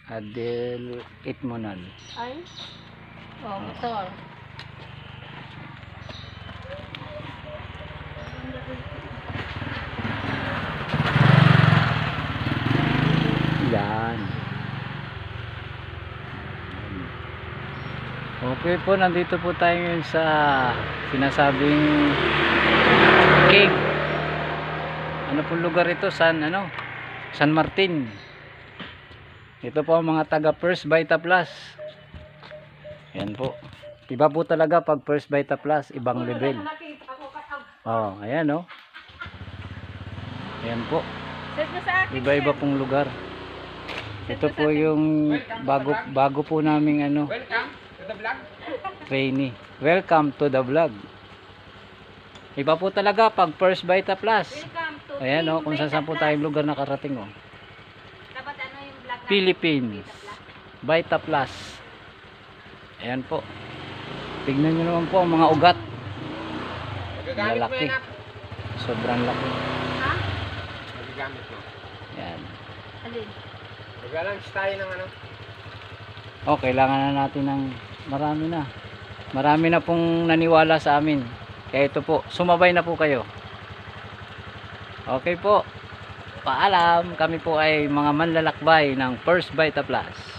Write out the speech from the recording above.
Adel Itmonal. Ay? Oh, motor. Yan. Okay po, nandito po tayo ngayon sa sinasabing cave. Ano pong lugar ito? San Martin. Ito po ang mga taga First Vita Plus. Yan po. Iba po talaga pag First Vita Plus, ibang level. Oh, ayan oh. Ayan po. Iba-iba pong lugar. Ito po yung bago po naming trainee. Welcome to the vlog. Iba po talaga pag First Vita Plus. Ayan oh, kung saan po tayong lugar nakarating oh. Philippines. Vita Plus. Ayan po. Tignan nyo naman po ang mga ugat. Malaki. Sobrang laki. Ha? Magagamit mo. Ayan. Alin? Magalang tayo ng Oh, kailangan na natin ng marami na. Marami na pong naniwala sa amin. Kaya ito po, sumabay na po kayo. Okay po. Paalam, kami po ay mga manlalakbay ng First Vita Plus.